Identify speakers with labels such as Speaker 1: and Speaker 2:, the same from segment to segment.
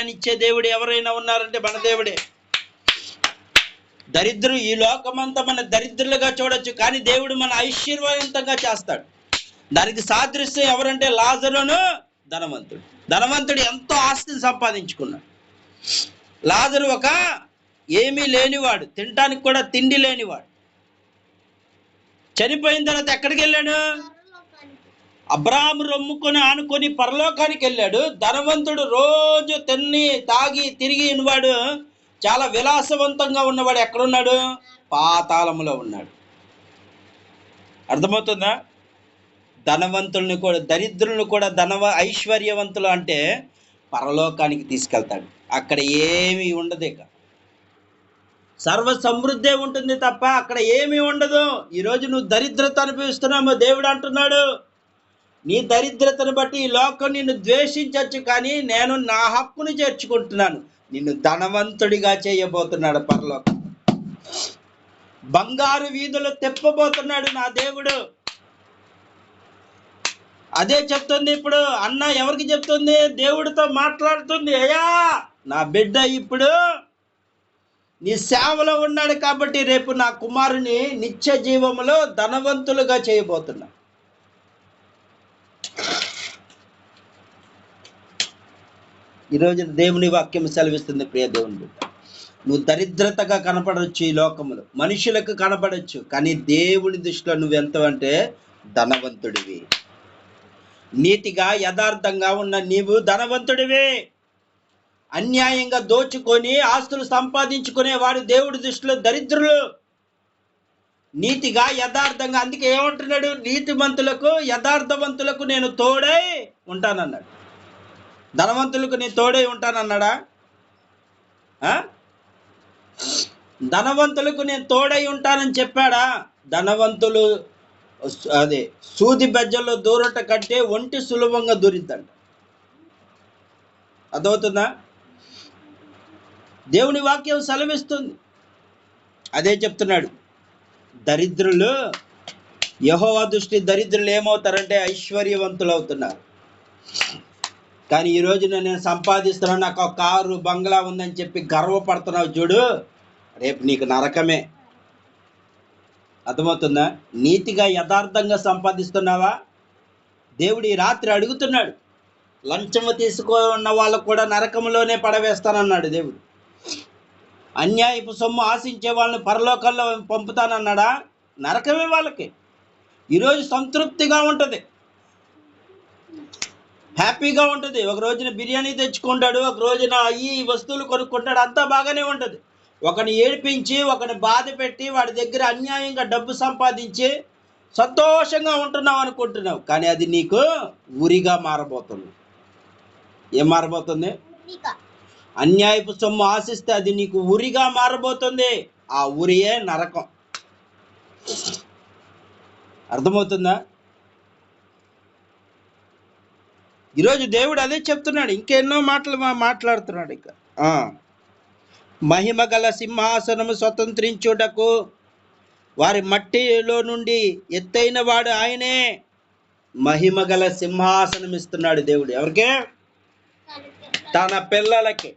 Speaker 1: ఐశ్వర్యాన్ని ఇచ్చే దేవుడు ఎవరైనా ఉన్నారంటే మన దేవుడే. దరిద్రం ఈ లోకమంతా మన దరిద్రులుగా చూడొచ్చు, కానీ దేవుడు మన ఐశ్వర్యవంతంగా చేస్తాడు. దానికి సాదృశ్యం ఎవరంటే లాజరును ధనవంతుడు. ధనవంతుడు ఎంతో ఆస్తిని సంపాదించుకున్నాడు. లాజరు ఒక ఏమీ లేనివాడు, తినటానికి కూడా తిండి లేనివాడు. చనిపోయిన తర్వాత ఎక్కడికి వెళ్ళాడు? అబ్రాహాము రొమ్ముకొని ఆనుకొని పరలోకానికి వెళ్ళాడు. ధనవంతుడు రోజు తిని తాగి తిరిగి వాడు, చాలా విలాసవంతంగా ఉన్నవాడు ఎక్కడున్నాడు? పాతాళములో ఉన్నాడు. అర్థమవుతుందా? ధనవంతుల్ని కూడా దరిద్రులను కూడా ఐశ్వర్యవంతులు అంటే పరలోకానికి తీసుకెళ్తాడు. అక్కడ ఏమీ ఉండదు, ఇక సర్వ సమృద్ధి ఉంటుంది తప్ప అక్కడ ఏమీ ఉండదు. ఈరోజు నువ్వు దరిద్రత అనుభవిస్తున్నావు, దేవుడు అంటున్నాడు నీ దరిద్రతను బట్టి ఈ లోకం నిన్ను ద్వేషించవచ్చు, కానీ నేను నా హక్కును చేర్చుకుంటున్నాను, నిన్ను ధనవంతుడిగా చేయబోతున్నాడు. పరలోకం బంగారు వీధులు తెప్పబోతున్నాడు నా దేవుడు. అదే చెప్తుంది ఇప్పుడు అన్న. ఎవరికి చెప్తుంది? దేవుడితో మాట్లాడుతుంది. అయ్యా, నా బిడ్డ ఇప్పుడు నీ సేవలో ఉన్నాడు కాబట్టి రేపు నా కుమారుని నిత్య జీవములో ధనవంతులుగా చేయబోతున్నా. ఈరోజు దేవుని వాక్యం సెలవిస్తుంది, ప్రియ దేవుని బిడ్డ, నువ్వు దరిద్రతగా కనపడవచ్చు, ఈ లోకములో మనుషులకు కనపడవచ్చు, కానీ దేవుని దృష్టిలో నువ్వెంత అంటే ధనవంతుడివి. నీతిగా యథార్థంగా ఉన్న నీవు ధనవంతుడివి. అన్యాయంగా దోచుకొని ఆస్తులు సంపాదించుకునే వాడు దేవుడి దృష్టిలో దరిద్రులు. నీతిగా యథార్థంగా, అందుకే ఏమంటున్నాడు? నీతిమంతులకు యథార్థవంతులకు నేను తోడై ఉంటానన్నాడు. ధనవంతులకు నేను తోడై ఉంటానన్నాడా? ధనవంతులకు నేను తోడై ఉంటానని చెప్పాడా? ధనవంతులు అదే సూది బెజ్జల్లో దూరట కంటే ఒంటి సులభంగా దూరిద్దంట. అదవుతుందా? దేవుని వాక్యం సెలవిస్తుంది. అదే చెప్తున్నాడు, దరిద్రులు యెహోవా దృష్టి దరిద్రులు ఏమవుతారంటే ఐశ్వర్యవంతులు అవుతున్నారు. కానీ ఈ రోజున నేను సంపాదిస్తున్నాను, నాకు ఒక కారు బంగ్లా ఉందని చెప్పి గర్వపడుతున్నావు చూడు, రేపు నీకు నరకమే. అర్థమవుతుందా? నీతిగా యథార్థంగా సంపాదిస్తున్నావా? దేవుడు ఈ రాత్రి అడుగుతున్నాడు. లంచము తీసుకున్న వాళ్ళకు కూడా నరకంలోనే పడవేస్తానన్నాడు దేవుడు. అన్యాయపు సొమ్ము ఆశించే వాళ్ళని పరలోకంలో పంపుతానన్నాడా? నరకమే వాళ్ళకి. ఈరోజు సంతృప్తిగా ఉంటుంది, హ్యాపీగా ఉంటుంది. ఒక రోజున బిర్యానీ తెచ్చుకుంటాడు, ఒక రోజున ఈ వస్తువులు కొనుక్కుంటాడు, అంతా బాగానే ఉంటుంది. ఒకని ఏడిపించి ఒకని బాధ పెట్టి వాడి దగ్గర అన్యాయంగా డబ్బు సంపాదించి సంతోషంగా ఉంటున్నావు అనుకుంటున్నావు, కానీ అది నీకు ఉరిగా మారబోతుంది. ఏం మారబోతుంది? అన్యాయపు సొమ్ము ఆశిస్తే అది నీకు ఉరిగా మారబోతుంది. ఆ ఉరియే నరకం. అర్థమవుతుందా? ఈరోజు దేవుడు అదే చెప్తున్నాడు, ఇంకెన్నో మాటలు మాట్లాడుతున్నాడు. ఇక మహిమ గల సింహాసనము స్వతంత్రించుటకు వారి మట్టిలో నుండి ఎత్తైన వాడు ఆయనే. మహిమ గల సింహాసనం ఇస్తున్నాడు దేవుడు. ఎవరికే? తన పిల్లలకి.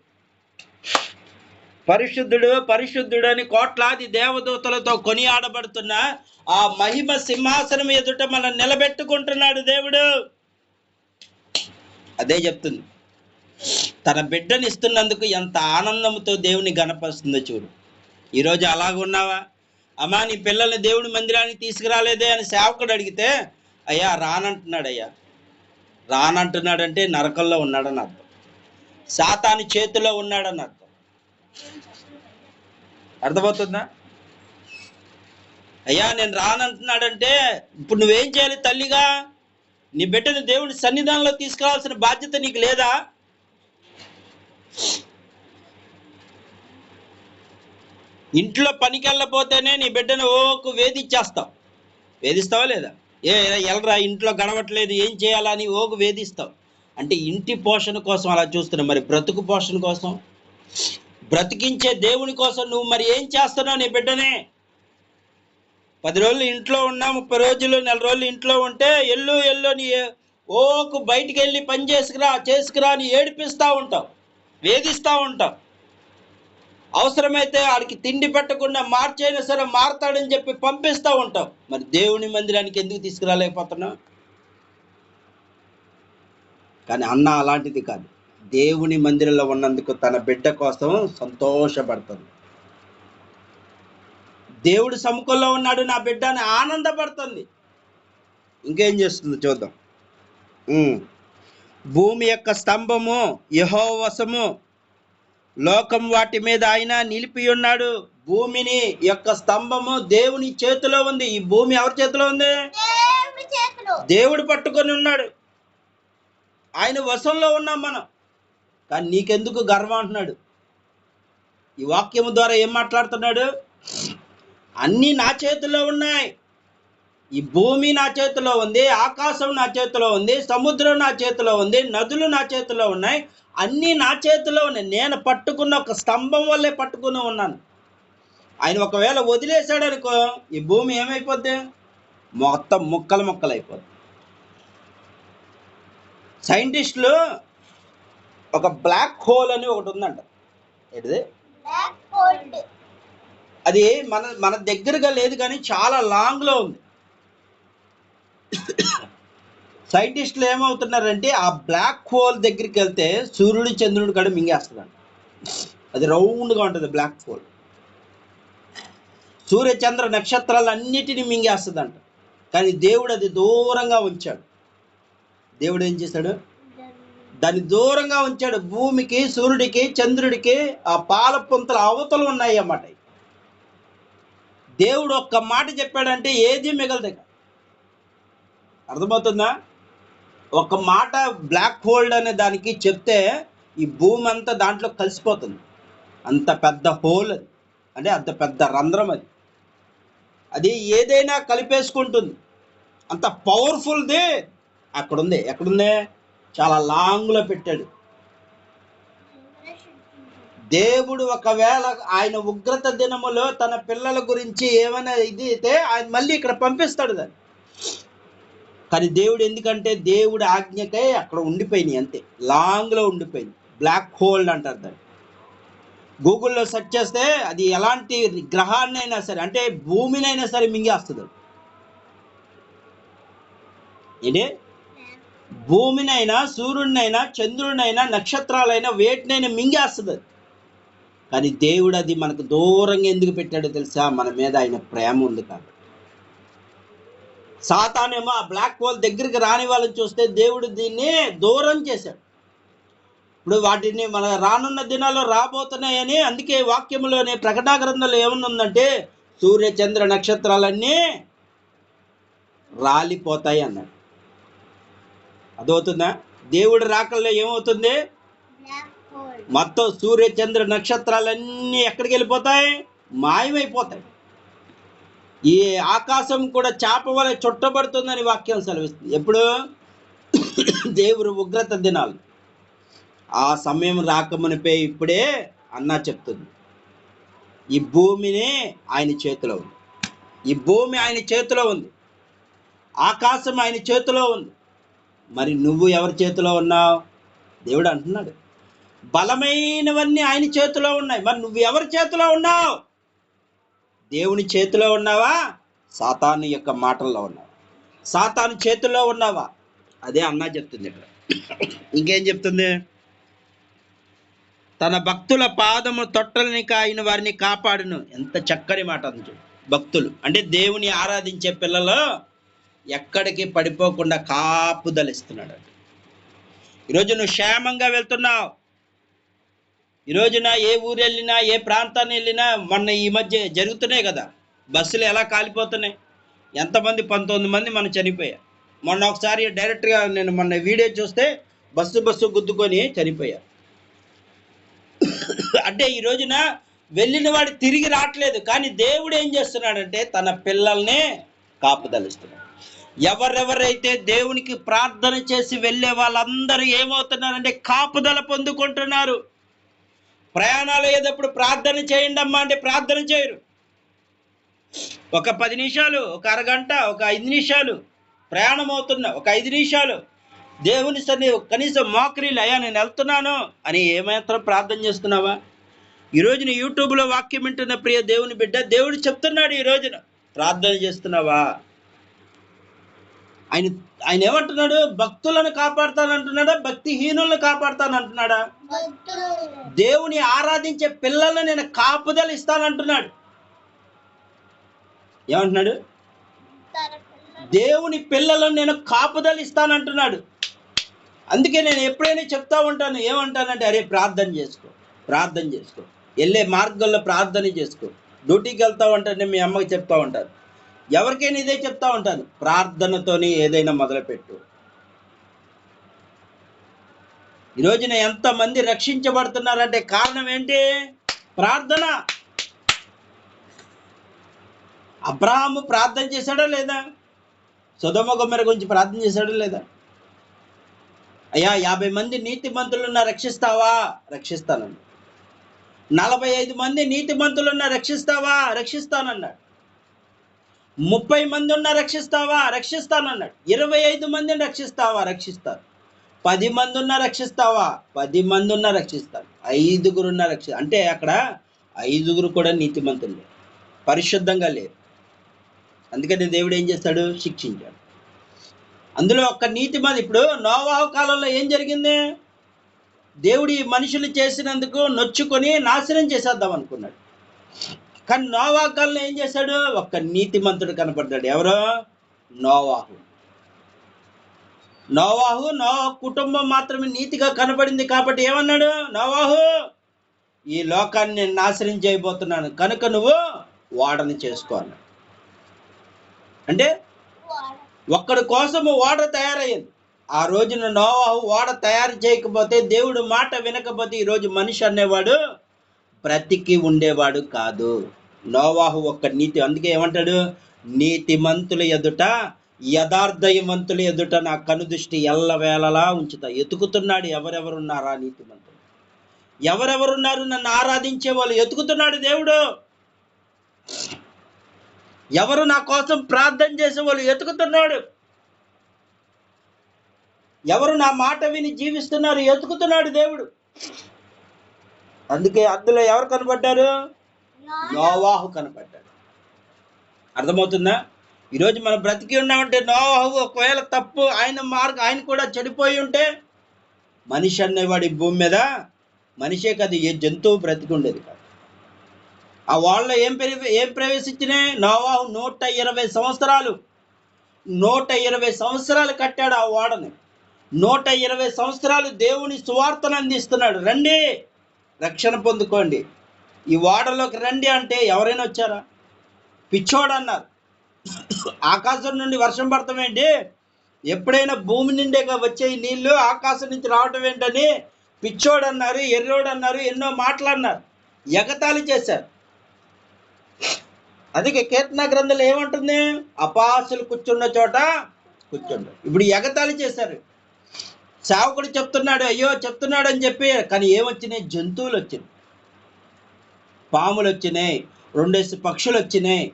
Speaker 1: పరిశుద్ధుడు పరిశుద్ధుడు అని కోట్లాది దేవదూతలతో కొనియాడబడుతున్న ఆ మహిమ సింహాసనం ఎదుట మనం నిలబెట్టుకుంటున్నాడు దేవుడు. అదే చెప్తుంది, తన బిడ్డని ఇస్తున్నందుకు ఎంత ఆనందంతో దేవుని గణపరుస్తుందో చూడు. ఈరోజు అలాగున్నావా? అమ్మా, నీ పిల్లల్ని దేవుని మందిరానికి తీసుకురాలేదే అని సేవకుడు అడిగితే, అయ్యా రానంటున్నాడు. అయ్యా రానంటున్నాడంటే నరకంలో ఉన్నాడని అర్థం, సాతాను చేతిలో ఉన్నాడని అర్థం. అర్థమవుతుందా? అయ్యా నేను రానంటున్నాడంటే ఇప్పుడు నువ్వేం చేయాలి? తల్లిగా నీ బిడ్డను దేవుని సన్నిధానంలో తీసుకురావాల్సిన బాధ్యత నీకు లేదా? ఇంట్లో పనికి వెళ్ళపోతేనే నీ బిడ్డను ఓకు వేధించేస్తావు. వేధిస్తావా లేదా? ఎలరా ఇంట్లో గడవట్లేదు ఏం చేయాలని ఓకు వేధిస్తావు. అంటే ఇంటి పోషణ కోసం అలా చూస్తున్నావు. మరి బ్రతుకు పోషణ కోసం, బ్రతికించే దేవుని కోసం నువ్వు మరి ఏం చేస్తున్నావు? నీ బిడ్డనే 10 రోజులు ఇంట్లో ఉన్నా, 30 రోజులు, 4 రోజులు ఇంట్లో ఉంటే ఎల్లు నీ ఓకు బయటికి వెళ్ళి పని చేసుకురా అని ఏడిపిస్తూ ఉంటావు. వేధిస్తూ ఉంటాం. అవసరమైతే ఆడికి తిండి పెట్టకుండా మార్చైనా సరే మారతాడని చెప్పి పంపిస్తూ ఉంటాం. మరి దేవుని మందిరానికి ఎందుకు తీసుకురాలేకపోతున్నాం? కానీ అన్న అలాంటిది కాదు. దేవుని మందిరంలో ఉన్నందుకు తన బిడ్డ కోసం సంతోషపడుతుంది. దేవుడు సముఖంలో ఉన్నాడు నా బిడ్డ అని ఆనందపడుతుంది. ఇంకేం చేస్తుంది చూద్దాం. భూమి యొక్క స్తంభము యెహోవా వశము, లోకం వాటి మీద ఆయన నిలిపి ఉన్నాడు. భూమిని యొక్క స్తంభము దేవుని చేతిలో ఉంది. ఈ భూమి ఎవరి చేతిలో ఉంది? దేవుడు పట్టుకొని ఉన్నాడు. ఆయన వశంలో ఉన్నాం మనం. కానీ నీకెందుకు గర్వం అంటున్నాడు. ఈ వాక్యము ద్వారా ఏం మాట్లాడుతున్నాడు? అన్నీ నా చేతిలో ఉన్నాయి. ఈ భూమి నా చేతిలో ఉంది, ఆకాశం నా చేతిలో ఉంది, సముద్రం నా చేతిలో ఉంది, నదులు నా చేతిలో ఉన్నాయి. అన్నీ నా చేతిలో ఉన్నాయి. నేను పట్టుకున్న ఒక స్తంభం వల్లే పట్టుకుని ఉన్నాను. ఆయన ఒకవేళ వదిలేశాడు అనుకో, ఈ భూమి ఏమైపోద్ది? మొత్తం ముక్కలు ముక్కలు అయిపోద్ది. సైంటిస్టులు ఒక బ్లాక్ హోల్ అని ఒకటి ఉందంట. ఏంటిది? అది మన దగ్గరగా లేదు కానీ చాలా లాంగ్లో ఉంది. సైంటిస్టులు ఏమవుతున్నారంటే ఆ బ్లాక్ హోల్ దగ్గరికి వెళ్తే సూర్యుడు చంద్రుడు కూడా మింగేస్తుందంట. అది రౌండ్గా ఉంటుంది బ్లాక్ హోల్. సూర్య చంద్ర నక్షత్రాలు అన్నిటినీ మింగేస్తుందంట. కానీ దేవుడు అది దూరంగా ఉంచాడు. దేవుడు ఏం చేశాడు? దాన్ని దూరంగా ఉంచాడు. భూమికి, సూర్యుడికి, చంద్రుడికి ఆ పాల పుంతల అవతలు ఉన్నాయి అన్నమాట. దేవుడు ఒక్క మాట చెప్పాడంటే ఏది మిగలదు. అర్థమవుతుందా? ఒక మాట బ్లాక్ హోల్ అనే దానికి చెప్తే ఈ భూమి అంతా దాంట్లో కలిసిపోతుంది. అంత పెద్ద హోల్ అది, అంటే అంత పెద్ద రంధ్రం అది. అది ఏదైనా కలిపేసుకుంటుంది. అంత పవర్ఫుల్ది అక్కడ ఉంది. ఎక్కడుంది? చాలా లాంగ్లో పెట్టాడు. దేవుడు ఒకవేళ ఆయన ఉగ్రత దినములో తన పిల్లల గురించి ఏమైనా ఇది అయితే ఆయన మళ్ళీ ఇక్కడ పంపిస్తాడు దాన్ని. కానీ దేవుడు ఎందుకంటే దేవుడి ఆజ్ఞకై అక్కడ ఉండిపోయినాయి, అంతే లాంగ్లో ఉండిపోయింది. బ్లాక్ హోల్ అంటారు దాన్ని. గూగుల్లో సెర్చ్ చేస్తే అది ఎలాంటి గ్రహాన్నైనా సరే, అంటే భూమినైనా సరే మింగేస్తుంది. ఏంటి? భూమినైనా, సూర్యుడినైనా, చంద్రుడినైనా, నక్షత్రాలైనా వేటినైనా మింగేస్తుంది. కానీ దేవుడు అది మనకు దూరంగా ఎందుకు పెట్టాడో తెలుసా? మన మీద ఆయన ప్రేమ ఉంది కాబట్టి. సాతానేమో ఆ బ్లాక్ హోల్ దగ్గరికి రాని వాళ్ళని చూస్తే దేవుడు దీన్ని దూరం చేశాడు. ఇప్పుడు వాటిని మన రానున్న దినాల్లో రాబోతున్నాయని, అందుకే వాక్యంలోనే ప్రకటన గ్రంథంలో ఏమనుందంటే సూర్య చంద్ర నక్షత్రాలన్నీ రాలిపోతాయి అన్నాడు. అదవుతుందా? దేవుడు రాకల్లో ఏమవుతుంది? మొత్తం సూర్య చంద్ర నక్షత్రాలన్నీ ఎక్కడికి వెళ్ళిపోతాయి? మాయమైపోతాయి. ఈ ఆకాశం కూడా చేప వలె చుట్టబడుతుందని వాక్యం సెలవిస్తుంది. ఎప్పుడు? దేవుడు ఉగ్రత దినాలు. ఆ సమయం రాకమునిపై ఇప్పుడే అన్నా చెప్తుంది. ఈ భూమిని ఆయన చేతిలో ఉంది. ఈ భూమి ఆయన చేతిలో ఉంది. ఆకాశం ఆయన చేతిలో ఉంది. మరి నువ్వు ఎవరి చేతిలో ఉన్నావు? దేవుడు అంటున్నాడు బలమైనవన్నీ ఆయన చేతిలో ఉన్నాయి. మరి నువ్వు ఎవరి చేతిలో ఉన్నావు? దేవుని చేతిలో ఉన్నావా? సాతాను యొక్క మాటల్లో ఉన్నావా? సాతాను చేతిలో ఉన్నావా? అదే అన్నా చెప్తుంది ఇక్కడ. ఇంకేం చెప్తుంది? తన భక్తుల పాదము తొట్టలని ఆయన వారిని కాపాడును. ఎంత చక్కని మాట అంది. భక్తులు అంటే దేవుని ఆరాధించే పిల్లలు ఎక్కడికి పడిపోకుండా కాపుదలిస్తున్నాడు. ఈరోజు నువ్వు క్షేమంగా వెళ్తున్నావు. ఈరోజున ఏ ఊరు వెళ్ళినా, ఏ ప్రాంతాన్ని వెళ్ళినా, మొన్న ఈ మధ్య జరుగుతున్నాయి కదా బస్సులు ఎలా కాలిపోతున్నాయి. ఎంతమంది? 19 మంది మనం చనిపోయారు. మొన్న ఒకసారి డైరెక్ట్గా నేను మొన్న వీడియో చూస్తే బస్సు గుద్దుకొని చనిపోయారు. అంటే ఈ రోజున వెళ్ళిన వాడు తిరిగి రావట్లేదు. కానీ దేవుడు ఏం చేస్తున్నాడంటే తన పిల్లల్ని కాపుదలిస్తున్నాడు. ఎవరెవరైతే దేవునికి ప్రార్థన చేసి వెళ్ళే వాళ్ళందరూ ఏమవుతున్నారంటే కాపుదల పొందుకుంటున్నారు. ప్రయాణాలు అయ్యేటప్పుడు ప్రార్థన చేయండి అమ్మా అంటే ప్రార్థన చేయరు. ఒక 10 నిమిషాలు, ఒక అరగంట, ఒక 5 నిమిషాలు ప్రయాణం అవుతున్నా, ఒక 5 నిమిషాలు దేవుని సన్నిధి కనీసం మోకరీలు అయ్యా నేను వెళ్తున్నాను అని ఏమాత్రం ప్రార్థన చేస్తున్నావా? ఈ రోజున యూట్యూబ్లో వాక్యం వింటున్న ప్రియ దేవుని బిడ్డ, దేవుడు చెప్తున్నాడు, ఈ రోజున ప్రార్థన చేస్తున్నావా? ఆయన ఆయన ఏమంటున్నాడు? భక్తులను కాపాడుతానంటున్నాడా? భక్తిహీనులను కాపాడుతానంటున్నాడా? దేవుని ఆరాధించే పిల్లలను నేను కాపుదలు ఇస్తానంటున్నాడు. ఏమంటున్నాడు? దేవుని పిల్లలను నేను కాపుదలు ఇస్తానంటున్నాడు. అందుకే నేను ఎప్పుడైనా చెప్తా ఉంటాను, ఏమంటానంటే, అరే ప్రార్థన చేసుకో, ప్రార్థన చేసుకో, వెళ్ళే మార్గంలో ప్రార్థన చేసుకో. డ్యూటీకి వెళ్తా ఉంటాను, మీ అమ్మకి చెప్తా ఉంటాను, ఎవరికైనా ఇదే చెప్తా ఉంటాను, ప్రార్థనతోని ఏదైనా మొదలుపెట్టు. ఈ రోజున ఎంతమంది రక్షించబడుతున్నారంటే కారణం ఏంటి? ప్రార్థన. అబ్రహాము ప్రార్థన చేశాడా లేదా? సొదొమ గొమొర్రా గురించి ప్రార్థన చేశాడా లేదా? అయ్యా 50 మంది నీతిమంతులున్నా రక్షిస్తావా? రక్షిస్తానన్నాడు. 45 మంది నీతిమంతులున్నా రక్షిస్తావా? రక్షిస్తానన్నాడు. 30 మంది ఉన్నా రక్షిస్తావా? రక్షిస్తానన్నాడు. 25 మందిని రక్షిస్తావా? రక్షిస్తాను. 10 మంది ఉన్నా రక్షిస్తావా? 10 మంది ఉన్నా రక్షిస్తాను. 5గురు ఉన్నా అంటే అక్కడ 5గురు కూడా నీతిమంతులు లేరు, పరిశుద్ధంగా లేరు. అందుకని దేవుడు ఏం చేస్తాడు? శిక్షించాడు. అందులో ఒక్క నీతిమంతుడు. ఇప్పుడు నోవాహు కాలంలో ఏం జరిగింది? దేవుడు ఈ మనుషులు చేసినందుకు నొచ్చుకొని నాశనం చేసేద్దాం అనుకున్నాడు. కానీ నోవాహు కాలంలో ఏం చేశాడు? ఒక్క నీతిమంతుడు కనపడ్డాడు. ఎవరో? నోవాహు. నోవాహు కుటుంబం మాత్రమే నీతిగా కనపడింది కాబట్టి ఏమన్నాడు? నోవాహు, ఈ లోకాన్ని నేను నాశనం చేయబోతున్నాను కనుక నువ్వు ఓడని చేసుకో అన్నాడు. అంటే ఒక్కడి కోసము ఓడ తయారయ్యింది. ఆ రోజున నోవాహు ఓడ తయారు చేయకపోతే, దేవుడు మాట వినకపోతే, ఈరోజు మనిషి అనేవాడు బ్రతికి ఉండేవాడు కాదు. నోవాహు ఒక్క నీతి. అందుకే ఏమంటాడు? నీతిమంతుల ఎదుట, యథార్థవంతుల ఎదుట నా కనుదృష్టి ఎల్లవేళలా ఉంచుతా. ఎతుకుతున్నాడు ఎవరెవరున్నారా నీతిమంతులు, ఎవరెవరున్నారు నన్ను ఆరాధించే వాళ్ళు. ఎతుకుతున్నాడు దేవుడు. ఎవరు నా కోసం ప్రార్థన చేసే వాళ్ళు ఎతుకుతున్నాడు. ఎవరు నా మాట విని జీవిస్తున్నారు ఎతుకుతున్నాడు దేవుడు. అందుకే అందులో ఎవరు కనపడ్డారు? నోవాహు కనపడ్డాడు. అర్థమవుతుందా? ఈరోజు మనం బ్రతికి ఉన్నామంటే నోవాహు ఒకవేళ తప్పు ఆయన కూడా చెడిపోయి ఉంటే మనిషి అనేవాడి భూమి మీద మనిషే కాదు, ఏ జంతువు బ్రతికి ఉండేది కాదు. ఆ వాళ్ళ ఏం ప్రవేశించినాయి? నోవాహు 120 సంవత్సరాలు 120 సంవత్సరాలు కట్టాడు ఆ ఓడని. 120 సంవత్సరాలు దేవుని సువార్తను అందిస్తున్నాడు. రండి రక్షణ పొందుకోండి, ఈ ఓడలోకి రండి అంటే ఎవరైనా వచ్చారా? పిచ్చోడు అన్నారు. ఆకాశం నుండి వర్షం పడతాం ఏంటి? ఎప్పుడైనా భూమి నిండేగా వచ్చే నీళ్లు ఆకాశం నుంచి రావటం ఏంటని పిచ్చోడు అన్నారు, ఎర్రోడు అన్నారు, ఎన్నో మాటలన్నారు, ఎగతాళి చేశారు. అందుకే కీర్తన గ్రంథంలో ఏమంటుంది? అపాసులు కూర్చున్న చోట కూర్చుండు. ఇప్పుడు ఎగతాళి చేశారు. సేవకుడు చెప్తున్నాడు, అయ్యో చెప్తున్నాడు అని చెప్పి, కానీ ఏమొచ్చినాయి? జంతువులు వచ్చినాయి, పాములు వచ్చినాయి, 2 పక్షులు వచ్చినాయి,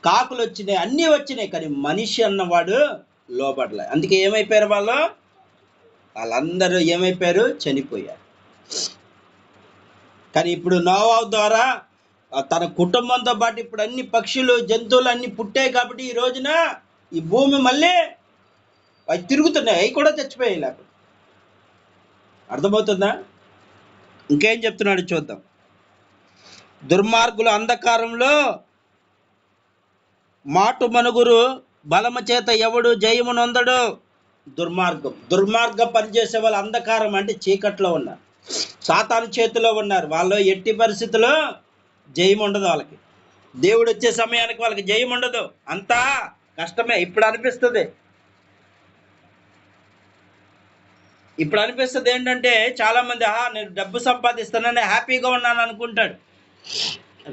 Speaker 1: కాకులు వచ్చినాయి, అన్నీ వచ్చినాయి. కానీ మనిషి అన్నవాడు లోబడలే. అందుకే ఏమైపోయారు? వాళ్ళందరూ ఏమైపోయారు? చనిపోయారు. కానీ ఇప్పుడు నోవాహు ద్వారా తన కుటుంబంతో పాటు ఇప్పుడు అన్ని పక్షులు జంతువులు అన్ని పుట్టాయి కాబట్టి ఈ రోజున ఈ భూమి మళ్ళీ అవి తిరుగుతున్నాయి, అవి కూడా చచ్చిపోయాయి. లేకపోతే అర్థమవుతుందా? ఇంకేం చెప్తున్నాడు చూద్దాం. దుర్మార్గుల అంధకారంలో మాటు మనుగురు, బలము చేత ఎవడు జయము నొందడు. దుర్మార్గం పనిచేసే వాళ్ళు అంధకారం అంటే చీకట్లో ఉన్నారు, సాతాను చేతిలో ఉన్నారు. వాళ్ళు ఎట్టి పరిస్థితుల్లో జయం ఉండదు. వాళ్ళకి దేవుడు వచ్చే సమయానికి వాళ్ళకి జయం ఉండదు, అంతా కష్టమే. ఇప్పుడు అనిపిస్తుంది ఏంటంటే చాలామంది నేను డబ్బు సంపాదిస్తానని హ్యాపీగా ఉన్నాను అనుకుంటాడు.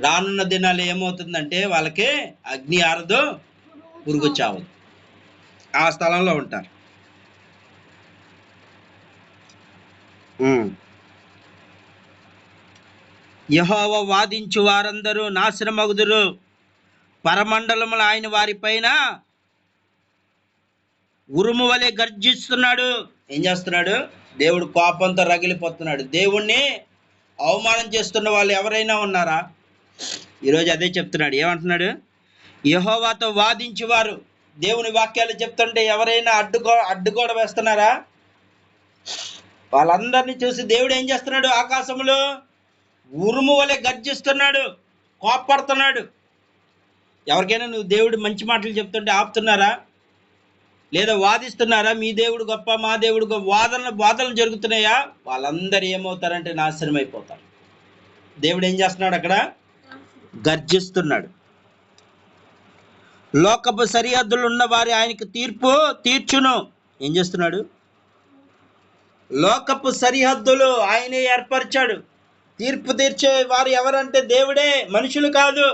Speaker 1: రానున్న దినాలు ఏమవుతుందంటే వాళ్ళకి అగ్ని ఆరదు, పురుగు చావదు, ఆ స్థలంలో ఉంటారు. యెహోవా వాదించు వారందరూ నాశనమగుదురు, పరమండలములు ఆయన వారి పైన ఉరుము వలె గర్జిస్తున్నాడు. ఏం చేస్తున్నాడు? దేవుడు కోపంతో రగిలిపోతున్నాడు. దేవుణ్ణి అవమానం చేస్తున్న వాళ్ళు ఎవరైనా ఉన్నారా? ఈరోజు అదే చెప్తున్నాడు. ఏమంటున్నాడు? యెహోవాతో వాదించేవారు దేవుని వాక్యాలు చెప్తుంటే ఎవరైనా అడ్డుగోడ వేస్తున్నారా? వాళ్ళందరినీ చూసి దేవుడు ఏం చేస్తున్నాడు? ఆకాశంలో ఉరుము వలె గర్జిస్తున్నాడు, కోపడుతున్నాడు. ఎవరికైనా నువ్వు దేవుడు మంచి మాటలు చెప్తుంటే ఆపుతున్నారా? లేదా వాదిస్తున్నారా? మీ దేవుడు గొప్ప, మా దేవుడు గొప్ప, వాదనలు జరుగుతున్నాయా? వాళ్ళందరూ ఏమవుతారంటే నాశనం అయిపోతారు. దేవుడు ఏం చేస్తున్నాడు? అక్కడ గర్జిస్తున్నాడు. లోకపు సరిహద్దులు ఉన్న వారి ఆయనకి తీర్పు తీర్చును. ఏం చేస్తున్నాడు? లోకపు సరిహద్దులు ఆయనే ఏర్పరిచాడు. తీర్పు తీర్చే వారు ఎవరంటే దేవుడే, మనుషులు కాదు.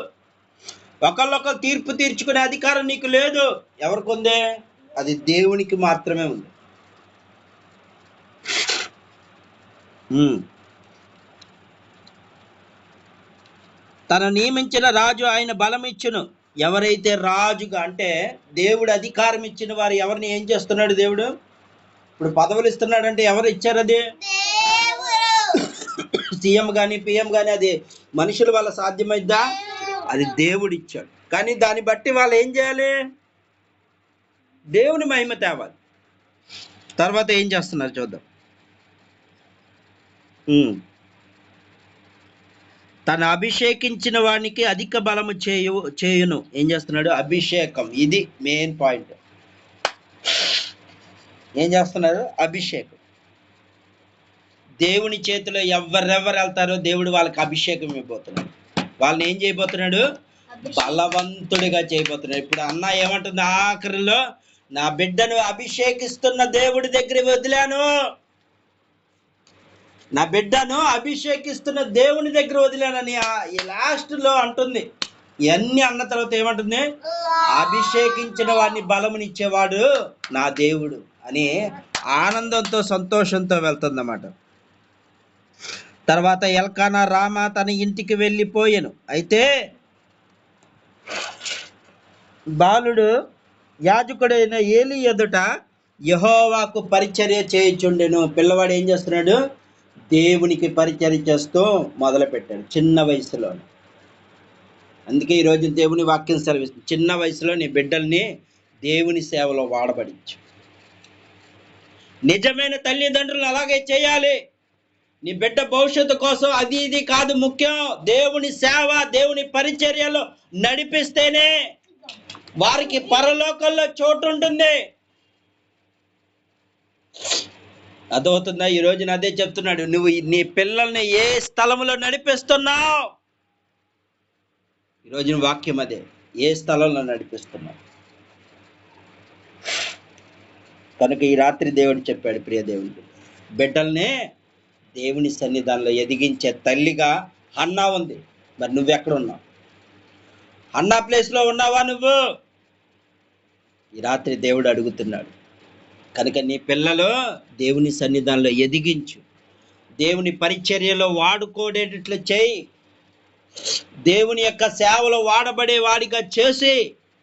Speaker 1: ఒకళ్ళొకరు తీర్పు తీర్చుకునే అధికారం నీకు లేదు. ఎవరికి ఉంది? అది దేవునికి మాత్రమే ఉంది. తను నియమించిన రాజు ఆయన బలం ఇచ్చును. ఎవరైతే రాజుగా అంటే దేవుడు అధికారం ఇచ్చిన వారు ఎవరిని ఏం చేస్తున్నాడు? దేవుడు ఇప్పుడు పదవులు ఇస్తున్నాడంటే ఎవరు ఇచ్చారు? అది సీఎం కానీ పిఎం కానీ అది మనుషుల వల్ల సాధ్యమైద్దా? అది దేవుడు ఇచ్చాడు. కానీ దాన్ని బట్టి వాళ్ళు ఏం చేయాలి? దేవుని మహిమ తేవాలి. తర్వాత ఏం చేస్తున్నారు చూద్దాం. తను అభిషేకించిన వానికి అధిక బలము చేయును. ఏం చేస్తున్నాడు? అభిషేకం. ఇది మెయిన్ పాయింట్. ఏం చేస్తున్నారు? అభిషేకం. దేవుని చేతిలో ఎవరెవరు వెళ్తారో దేవుడు వాళ్ళకి అభిషేకం ఇవ్వబోతున్నాడు. వాళ్ళని ఏం చేయబోతున్నాడు? బలవంతుడిగా చేయబోతున్నాడు. ఇప్పుడు అన్న ఏమంటుంది? ఆఖరిలో నా బిడ్డను అభిషేకిస్తున్న దేవుడి దగ్గర వదిలాను, నా బిడ్డను అభిషేకిస్తున్న దేవుని దగ్గర వదిలానని ఈ లాస్ట్లో అంటుంది. ఇవన్నీ అన్న తర్వాత ఏమంటుంది? అభిషేకించిన వాడిని బలమునిచ్చేవాడు నా దేవుడు అని ఆనందంతో సంతోషంతో వెళ్తుందన్నమాట. తర్వాత ఎల్కానా రామ తన ఇంటికి వెళ్ళిపోయాను. అయితే బాలుడు యాజకుడైన ఏలీ ఎదుట యెహోవాకు పరిచర్య చేయుచుండెను. పిల్లవాడు ఏం చేస్తున్నాడు? దేవునికి పరిచర్య చేస్తూ మొదలుపెట్టాడు చిన్న వయసులో. అందుకే ఈరోజు దేవుని వాక్యం సెలవిస్తుంది, చిన్న వయసులో నీ బిడ్డల్ని దేవుని సేవలో వాడబడించు. నిజమైన తల్లిదండ్రులు అలాగే చేయాలి. నీ బిడ్డ భవిష్యత్తు కోసం అది ఇది కాదు ముఖ్యం. దేవుని సేవ, దేవుని పరిచర్యలో నడిపిస్తేనే వారికి పరలోకంలో చోటు ఉంటుంది. అదవుతుందా? ఈ రోజున అదే చెప్తున్నాడు. నువ్వు నీ పిల్లల్ని ఏ స్థలంలో నడిపిస్తున్నావు? ఈరోజున వాక్యం అదే. ఏ స్థలంలో నడిపిస్తున్నావు? కనుక ఈ రాత్రి దేవుడు చెప్పాడు, ప్రియ దేవుడికి, బిడ్డల్ని దేవుని సన్నిధానంలో ఎదిగించే తల్లిగా హన్నా ఉంది. మరి నువ్వెక్కడున్నావు? హన్నా ప్లేస్లో ఉన్నావా నువ్వు? ఈ రాత్రి దేవుడు అడుగుతున్నాడు. కనుక నీ పిల్లలు దేవుని సన్నిధానంలో ఎదిగించు, దేవుని పరిచర్యలో వాడుకోడేటట్లు చేయి, దేవుని యొక్క సేవలో వాడబడే వాడిగా చేసి,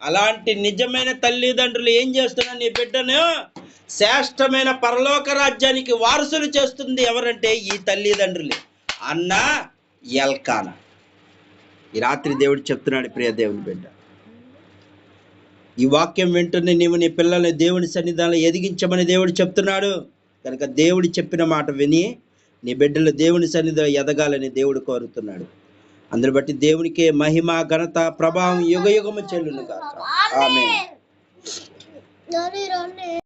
Speaker 1: అలాంటి నిజమైన తల్లిదండ్రులు ఏం చేస్తున్నారు? నీ బిడ్డను శ్రేష్టమైన పరలోక రాజ్యానికి వారసులు చేస్తుంది. ఎవరంటే ఈ తల్లిదండ్రులే, అన్న ఎల్కానా. ఈ రాత్రి దేవుడు చెప్తున్నాడు, ప్రియ దేవుని బిడ్డ, ఈ వాక్యం వింటున్న నీవు నీ పిల్లల్ని దేవుని సన్నిధానంలో ఎదిగించమని దేవుడు చెప్తున్నాడు. కనుక దేవుడు చెప్పిన మాట విని నీ బిడ్డలు దేవుని సన్నిధిలో ఎదగాలని దేవుడు కోరుతున్నాడు. అందుని బట్టి దేవునికే మహిమ, ఘనత, ప్రభావం యుగ యుగము చెల్లును గాక. ఆమేన్.